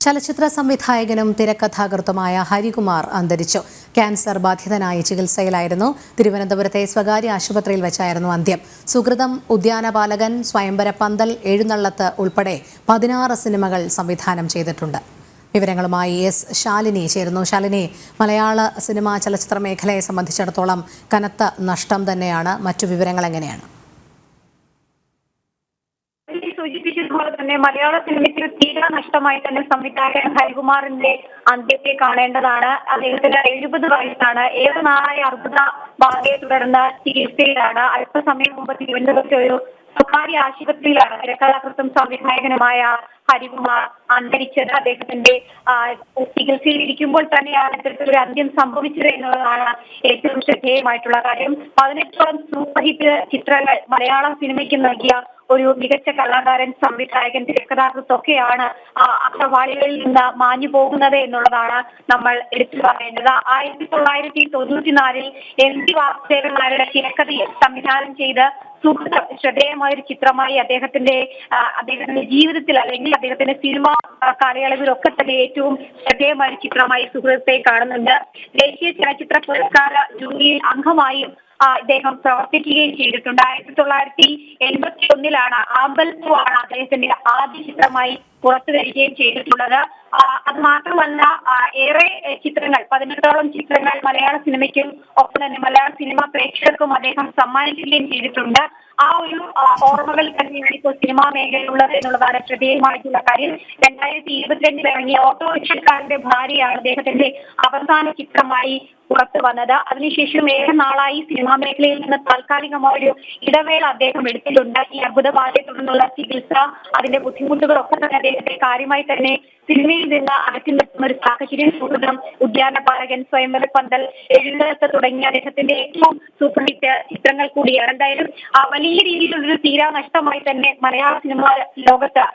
ചലച്ചിത്ര സംവിധായകനും തിരക്കഥാകൃത്തുമായ ഹരികുമാർ അന്തരിച്ചു. ക്യാൻസർ ബാധിതനായി ചികിത്സയിലായിരുന്നു. തിരുവനന്തപുരത്തെ സ്വകാര്യ ആശുപത്രിയിൽ വെച്ചായിരുന്നു അന്ത്യം. സുകൃതം, ഉദ്യാനപാലകൻ, സ്വയംവര പന്തൽ, എഴുന്നള്ളത്ത് ഉൾപ്പെടെ 16 സിനിമകൾ സംവിധാനം ചെയ്തിട്ടുണ്ട്. വിവരങ്ങളുമായി എസ് ശാലിനി ചേരുന്നു. ശാലിനി, മലയാള സിനിമാ ചലച്ചിത്ര മേഖലയെ സംബന്ധിച്ചിടത്തോളം കനത്ത നഷ്ടം തന്നെയാണ്. മറ്റു വിവരങ്ങൾ എങ്ങനെയാണ്? സൂചിപ്പിച്ചതുപോലെ തന്നെ മലയാള സിനിമയ്ക്ക് തീരാ നഷ്ടമായി തന്നെ സംവിധായകൻ ഹരികുമാറിന്റെ അന്ത്യത്തെ കാണേണ്ടതാണ്. അദ്ദേഹത്തിന് 70 വയസ്സാണ്. ഏറെ നാളായി അർബുദ ബാധയെ തുടർന്ന് ചികിത്സയിലാണ്. അല്പസമയം മുമ്പ് തിരുവനന്തപുരത്തെ ഒരു സ്വകാര്യ ആശുപത്രിയിലാണ് തിരക്കഥാകൃത്തും സംവിധായകനുമായ ഹരികുമാർ അന്തരിച്ചത്. അദ്ദേഹത്തിന്റെ ചികിത്സയിൽ ഇരിക്കുമ്പോൾ തന്നെയാണ് ഇത്തരത്തിലൊരു അന്ത്യം സംഭവിച്ചത് എന്നുള്ളതാണ് ഏറ്റവും ശ്രദ്ധേയമായിട്ടുള്ള കാര്യം. 18ഓളം സൂപ്പർ ഹിറ്റ് ചിത്രങ്ങൾ മലയാള സിനിമയ്ക്ക് നൽകിയ ഒരു മികച്ച കലാകാരൻ, സംവിധായകൻ, തിരക്കഥാകൃത്തൊക്കെയാണ് അക്രവാളികളിൽ നിന്ന് മാഞ്ഞു പോകുന്നത് എന്നുള്ളതാണ് നമ്മൾ എടുത്തു പറയേണ്ടത്. 1994 MT വാസുദേവൻ നായരുടെ തിരക്കഥയിൽ സംവിധാനം ചെയ്ത് സുഹൃത്തം ശ്രദ്ധേയമായൊരു ചിത്രമായി അദ്ദേഹത്തിന്റെ ജീവിതത്തിൽ അല്ലെങ്കിൽ അദ്ദേഹത്തിന്റെ സിനിമ കാലയളവിലൊക്കെ തന്നെ ഏറ്റവും ശ്രദ്ധേയമായ ചിത്രമായി സുഹൃത്തെ കാണുന്നുണ്ട്. ദേശീയ ചലച്ചിത്ര പുരസ്കാര ജൂറിയിൽ അംഗമായും അദ്ദേഹം പ്രവർത്തിക്കുകയും ചെയ്തിട്ടുണ്ട്. 1981 ആമ്പൽപ്പൂവാണ് അദ്ദേഹത്തിന്റെ ആദ്യ ചിത്രമായി പുറത്തു വരികയും ചെയ്തിട്ടുള്ളത്. അത് മാത്രമല്ല, ഏറെ ചിത്രങ്ങൾ, 18ഓളം ചിത്രങ്ങൾ മലയാള സിനിമയ്ക്കും ഒപ്പം തന്നെ മലയാള സിനിമ പ്രേക്ഷകർക്കും അദ്ദേഹം സമ്മാനിക്കുകയും ചെയ്തിട്ടുണ്ട്. ആ ഒരു ഓർമ്മകൾ തന്നെയാണ് ഇപ്പോൾ സിനിമാ മേഖലയിലുള്ളത് എന്നുള്ളതാണ് ശ്രദ്ധേയമായിട്ടുള്ള കാര്യം. 2022 ഇറങ്ങിയ ഓട്ടോറിക്ഷക്കാരന്റെ ഭാര്യയാണ് അദ്ദേഹത്തിന്റെ അവസാന ചിത്രമായി പുറത്തു വന്നത്. അതിനുശേഷം ഏറെ നാളായി സിനിമാ മേഖലയിൽ നിന്ന് താൽക്കാലികമായൊരു ഇടവേള അദ്ദേഹം എടുത്തിട്ടുണ്ട്. ഈ അർബുദബാധയെ തുടർന്നുള്ള ചികിത്സ, അതിന്റെ ബുദ്ധിമുട്ടുകളൊക്കെ തന്നെ അദ്ദേഹത്തെ കാര്യമായി തന്നെ സിനിമയിൽ നിന്ന് അകറ്റി നിർത്തുന്ന ഒരു സാഹചര്യം. സുഹൃതം, ഉദ്യാനപാലകൻ, സ്വയംവര പന്തൽ, എഴുന്നള്ളത്ത് തുടങ്ങിയ അദ്ദേഹത്തിന്റെ ഏറ്റവും സൂപ്പർ ഹിറ്റ് ചിത്രങ്ങൾ കൂടിയാണ്. എന്തായാലും വലിയ രീതിയിലുള്ളൊരു തീരാ നഷ്ടമായി തന്നെ മലയാള സിനിമ ലോകത്ത്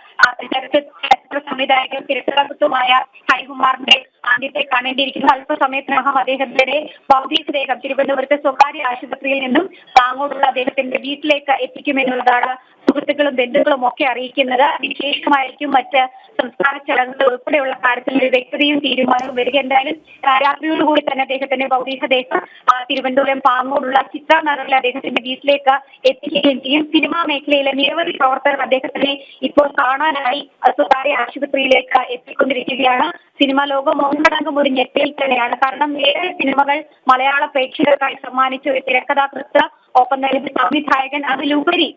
ചലച്ചിത്ര സംവിധായകൻ, തിരക്കഥാകൃത്തുമായ ഹരികുമാറിന്റെ അന്ത്യത്തെ കാണേണ്ടിയിരിക്കുന്നു. അല്പസമയത്തിനകം അദ്ദേഹത്തിന്റെ ഭൗതികദേഹം തിരുവനന്തപുരത്തെ സ്വകാര്യ ആശുപത്രിയിൽ നിന്നും താങ്ങോട്ടുള്ള അദ്ദേഹത്തിന്റെ വീട്ടിലേക്ക് എത്തിക്കുമെന്നുള്ളതാണ് സുഹൃത്തുക്കളും ബന്ധുക്കളും ഒക്കെ അറിയിക്കുന്നത്. അതിനുശേഷമായിരിക്കും മറ്റ് സംസ്കാര ചടങ്ങുകൾ ഉൾപ്പെടെയുള്ള കാര്യത്തിൽ ഒരു വ്യക്തതയും തീരുമാനവും വരിക. എന്തായാലും രാത്രിയോടുകൂടി തന്നെ അദ്ദേഹത്തിന്റെ ഭൗതികദേഹം തിരുവനന്തപുരം പാങ്ങോടുള്ള ചിത്രനഗറിൽ അദ്ദേഹത്തിന്റെ വീട്ടിലേക്ക് എത്തിക്കുകയും ചെയ്യും. സിനിമാ മേഖലയിലെ നിരവധി പ്രവർത്തകർ അദ്ദേഹത്തിനെ ഇപ്പോൾ കാണാനായി സ്വകാര്യ ആശുപത്രിയിലേക്ക് എത്തിക്കൊണ്ടിരിക്കുകയാണ്. സിനിമാ ലോകം ഒന്നടങ്കം ഒരു ഞെട്ടയിൽ തന്നെയാണ്. കാരണം ഏറെ സിനിമകൾ മലയാള പ്രേക്ഷകർക്കായി സമ്മാനിച്ച ഒരു തിരക്കഥാകൃത്ത്, ഒപ്പം തന്നെ സംവിധായകൻ, അതിലുപരി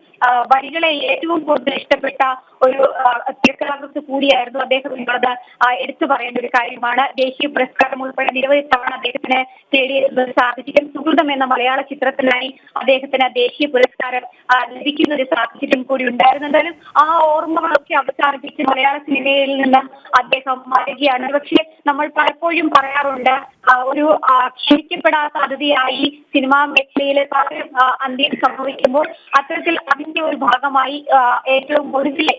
വരികളെ ഏറ്റവും കൂടുതൽ ഇഷ്ടപ്പെട്ട ഒരു തിരക്കഥാകൃത്ത് കൂടിയായിരുന്നു അദ്ദേഹം എന്നുള്ളത് എടുത്തു പറയേണ്ട ഒരു കാര്യമാണ്. ദേശീയ പുരസ്കാരം ഉൾപ്പെടെ നിരവധി തവണ അദ്ദേഹത്തിന് നേടിയെടുക്കാൻ സാധിച്ചിട്ടും സുഹൃതം എന്ന മലയാള ചിത്രത്തിനായി അദ്ദേഹത്തിന് ദേശീയ പുരസ്കാരം ലഭിക്കുന്ന ഒരു സാഹചര്യം കൂടി ഉണ്ടായിരുന്നു. എന്തായാലും ആ ഓർമ്മകളൊക്കെ അവസാനിപ്പിച്ച് മലയാള സിനിമയിൽ നിന്നും അദ്ദേഹം മാറുകയാണ്. പക്ഷെ നമ്മൾ പലപ്പോഴും പറയാറുണ്ട്, ഒരു ക്ഷണിക്കപ്പെടാത്ത അതിഥിയായി സിനിമാ മേഖലയിലെ അന്ത്യം സംഭവിക്കുമ്പോൾ അത്തരത്തിൽ അതിന്റെ ഒരു ഭാഗമായി ഏറ്റവും ഒടുവിലെ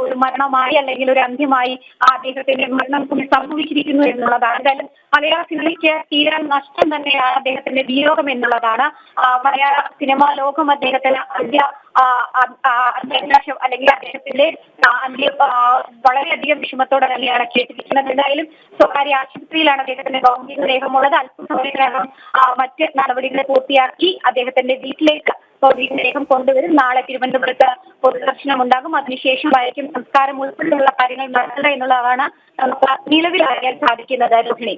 ഒരു മരണമായി അല്ലെങ്കിൽ ഒരു അന്ത്യമായി അദ്ദേഹത്തിന്റെ മരണം സംഭവിച്ചിരിക്കുന്നു എന്നുള്ളതാണ്. എന്തായാലും മലയാള സിനിമയ്ക്ക് തീരാൻ നഷ്ടം തന്നെയാണ് അദ്ദേഹത്തിന്റെ വിയോഗം എന്നുള്ളതാണ്. മലയാള സിനിമാ ലോകം അദ്ദേഹത്തിന് അന്ത്യാഭിലാഷം അല്ലെങ്കിൽ അദ്ദേഹത്തിന്റെ അന്ത്യം വളരെയധികം വിഷമത്തോടെ തന്നെയാണ് കേട്ടിരിക്കുന്നത്. എന്തായാലും സ്വകാര്യ ആശുപത്രിയിലാണ് അദ്ദേഹത്തിന്റെ ഭൗതികദേഹമുള്ളത്. അല്പസമയത്തിനകം മറ്റ് നടപടികൾ പൂർത്തിയാക്കി അദ്ദേഹത്തിന്റെ വീട്ടിലേക്ക് ഭൗതികദേഹം കൊണ്ടുവരും. നാളെ തിരുവനന്തപുരത്ത് പൊതുദർശനം ഉണ്ടാകും. അതിനുശേഷമായിരിക്കും സംസ്കാരം ഉൾപ്പെടെയുള്ള കാര്യങ്ങൾ നടത്തുക എന്നുള്ളതാണ് നമുക്ക് നിലവിൽ അറിയാൻ സാധിക്കുന്നത്. രോഹിണി.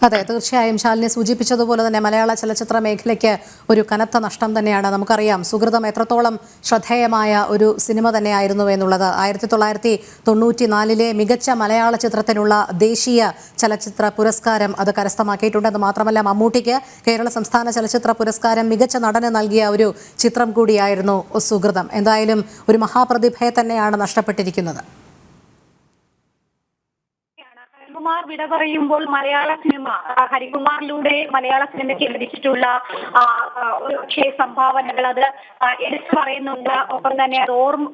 അതെ, തീർച്ചയായും ശാലിനി സൂചിപ്പിച്ചതുപോലെ തന്നെ മലയാള ചലച്ചിത്ര മേഖലയ്ക്ക് ഒരു കനത്ത നഷ്ടം തന്നെയാണ്. നമുക്കറിയാം സുഹൃതം എത്രത്തോളം ശ്രദ്ധേയമായ ഒരു സിനിമ തന്നെയായിരുന്നു എന്നുള്ളത്. 1994 മികച്ച മലയാള ചിത്രത്തിനുള്ള ദേശീയ ചലച്ചിത്ര പുരസ്കാരം അത് കരസ്ഥമാക്കിയിട്ടുണ്ട്. അത് മാത്രമല്ല, മമ്മൂട്ടിക്ക് കേരള സംസ്ഥാന ചലച്ചിത്ര പുരസ്കാരം മികച്ച നടന് നൽകിയ ഒരു ചിത്രം കൂടിയായിരുന്നു സുഹൃതം. എന്തായാലും ഒരു മഹാപ്രതിഭയെ തന്നെയാണ് നഷ്ടപ്പെട്ടിരിക്കുന്നത്. ഹരികുമാർ വിട പറയുമ്പോൾ മലയാള സിനിമ ഹരികുമാറിലൂടെ മലയാള സിനിമയ്ക്ക് ലഭിച്ചിട്ടുള്ള ഒരുപക്ഷെ സംഭാവനകൾ അത് എടുത്തു പറയുന്നുണ്ട്. ഒപ്പം തന്നെ അത്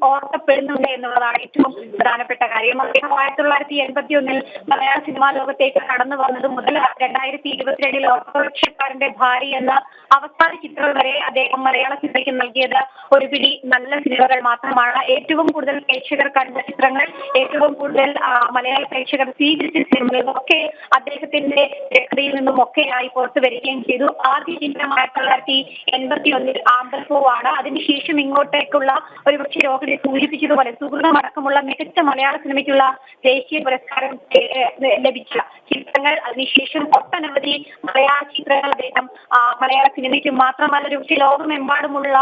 ഓർക്കപ്പെടുന്നുണ്ട് എന്നുള്ളതാണ് ഏറ്റവും പ്രധാനപ്പെട്ട കാര്യം. അദ്ദേഹം 1981 മലയാള സിനിമാ ലോകത്തേക്ക് കടന്നു വന്നത് മുതൽ 2022 ഓട്ടോറിക്ഷക്കാരന്റെ ഭാര്യ എന്ന അവസാന ചിത്രം വരെ അദ്ദേഹം മലയാള സിനിമയ്ക്ക് നൽകിയത് ഒരു പിടി നല്ല സിനിമകൾ മാത്രമാണ്. ഏറ്റവും കൂടുതൽ പ്രേക്ഷകർ കണ്ട ചിത്രങ്ങൾ, ഏറ്റവും കൂടുതൽ മലയാള പ്രേക്ഷകർ സ്വീകരിച്ച സിനിമകളൊക്കെ അദ്ദേഹത്തിന്റെ രചനയിൽ നിന്നും ഒക്കെയായി പുറത്തു വരികയും ചെയ്തു. ആദ്യ ചിത്രം 1981 ആമ്പൽപ്പൂവാണ്. അതിനുശേഷം ഇങ്ങോട്ടേക്കുള്ള ഒരുപക്ഷെ രോഹിണി സൂചിപ്പിച്ചതുപോലെ സുഹൃതമടക്കമുള്ള മികച്ച മലയാള സിനിമയ്ക്കുള്ള ദേശീയ പുരസ്കാരം ലഭിച്ച ചിത്രങ്ങൾ, അതിനുശേഷം ഒട്ടനവധി മലയാള ചിത്രങ്ങൾ അദ്ദേഹം മലയാള സിനിമയ്ക്ക് മാത്രമല്ല ഒരുപക്ഷെ ലോകമെമ്പാടുമുള്ള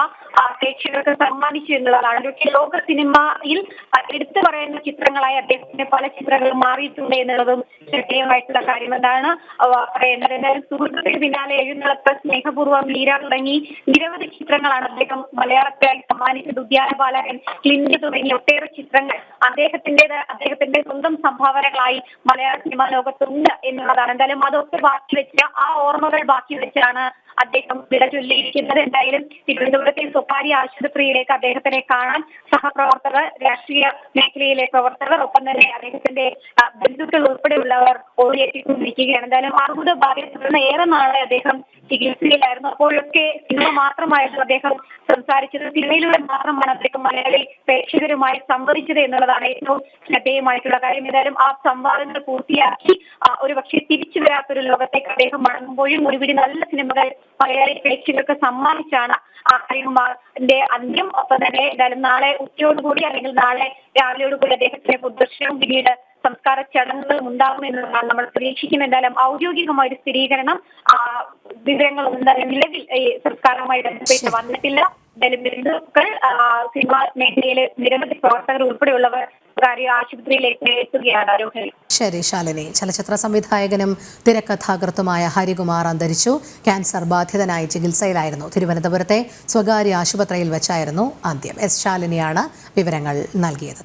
പ്രേക്ഷകർക്ക് സമ്മാനിച്ചു എന്നുള്ളതാണ്. ഒരുപക്ഷെ ലോക സിനിമയിൽ എടുത്തു പറയുന്ന ചിത്രങ്ങളായി അദ്ദേഹത്തിന്റെ പല ചിത്രങ്ങളും മാറിയിട്ടുണ്ട് എന്നുള്ളതും ശ്രദ്ധേയമായിട്ടുള്ള കാര്യം. എന്താണ് പറയേണ്ടത്? എന്തായാലും സുഹൃത്തുക്കളുടെ പിന്നാലെ എഴുന്നള്ളത്ത്, സ്നേഹപൂർവ്വം, ലീര തുടങ്ങി നിരവധി ചിത്രങ്ങളാണ് അദ്ദേഹം മലയാളത്തിലായി സമ്മാനിച്ചത്. ഉദ്യാനപാലകൻ, ക്ലിന്റ് തുടങ്ങിയ ഒട്ടേറെ ചിത്രങ്ങൾ അദ്ദേഹത്തിന്റെ സ്വന്തം സംഭാവനകളായി മലയാള സിനിമാ ലോകത്തുണ്ട് എന്നുള്ളതാണ്. എന്തായാലും അതൊക്കെ ബാക്കി വെച്ച് ആ ഓർമ്മകൾ ബാക്കി വെച്ചാണ് അദ്ദേഹം വിട ചൊല്ലിയിരിക്കുന്നത്. എന്തായാലും തിരുവനന്തപുരത്തെ സ്വകാര്യ ആശുപത്രിയിലേക്ക് അദ്ദേഹത്തിനെ കാണാൻ സഹപ്രവർത്തകർ, രാഷ്ട്രീയ മേഖലയിലെ പ്രവർത്തകർ, ഒപ്പം തന്നെ അദ്ദേഹത്തിന്റെ ബന്ധുക്കൾ ഉൾപ്പെടെയുള്ളവർ ഓടിയെത്തിക്കൊണ്ടിരിക്കുകയാണ്. എന്തായാലും അർബുദബാധയെ തുടർന്ന് ഏറെ നാളെ അദ്ദേഹം ചികിത്സയിലായിരുന്നു. അപ്പോഴൊക്കെ സിനിമ മാത്രമായിരുന്നു അദ്ദേഹം സംസാരിച്ചത്. സിനിമയിലൂടെ മാത്രമാണ് അദ്ദേഹം മലയാളി പ്രേക്ഷകരുമായി സംവദിച്ചത് എന്നുള്ളതാണ് ഏറ്റവും ശ്രദ്ധേയമായിട്ടുള്ള കാര്യം. ഏതായാലും ആ സംവാദങ്ങൾ പൂർത്തിയാക്കി ഒരുപക്ഷെ തിരിച്ചു വരാത്തൊരു ലോകത്തേക്ക് അദ്ദേഹം മടങ്ങുമ്പോഴും ഒരുപിടി നല്ല സിനിമകൾ മലയാളി പ്രേക്ഷകർക്ക് സമ്മാനിച്ചാണ് ഹരികുമാറിന്റെ അന്ത്യം. ഒപ്പം തന്നെ എന്തായാലും നാളെ ഉച്ചയോടുകൂടി അല്ലെങ്കിൽ നാളെ രാവിലെയോടുകൂടി അദ്ദേഹത്തിന്റെ പൊതുദർശനവും പിന്നീട് സംസ്കാര ചടങ്ങുകളും ഉണ്ടാകുമെന്നുള്ളതാണ് നമ്മൾ പ്രതീക്ഷിക്കുന്നത്. എന്തായാലും ഔദ്യോഗികമായ ഒരു സ്ഥിരീകരണം വിവരങ്ങളൊന്നും തന്നെ നിലവിൽ സംസ്കാരവുമായി ബന്ധപ്പെട്ട് വന്നിട്ടില്ല. എന്തായാലും ബന്ധുക്കൾ, സിനിമാ മേഖലയിലെ നിരവധി പ്രവർത്തകർ ഉൾപ്പെടെയുള്ളവർ സ്വകാര്യ ആശുപത്രിയിലേക്ക് എത്തുകയാണ്. രോഹിണി. ശരി ശാലിനി. ചലച്ചിത്ര സംവിധായകനും തിരക്കഥാകൃത്തുമായ ഹരികുമാർ അന്തരിച്ചു. ക്യാൻസർ ബാധിതനായി ചികിത്സയിലായിരുന്നു. തിരുവനന്തപുരത്തെ സ്വകാര്യ ആശുപത്രിയിൽ വെച്ചായിരുന്നു അന്ത്യം. എസ് ശാലിനിയാണ് വിവരങ്ങൾ നൽകിയത്.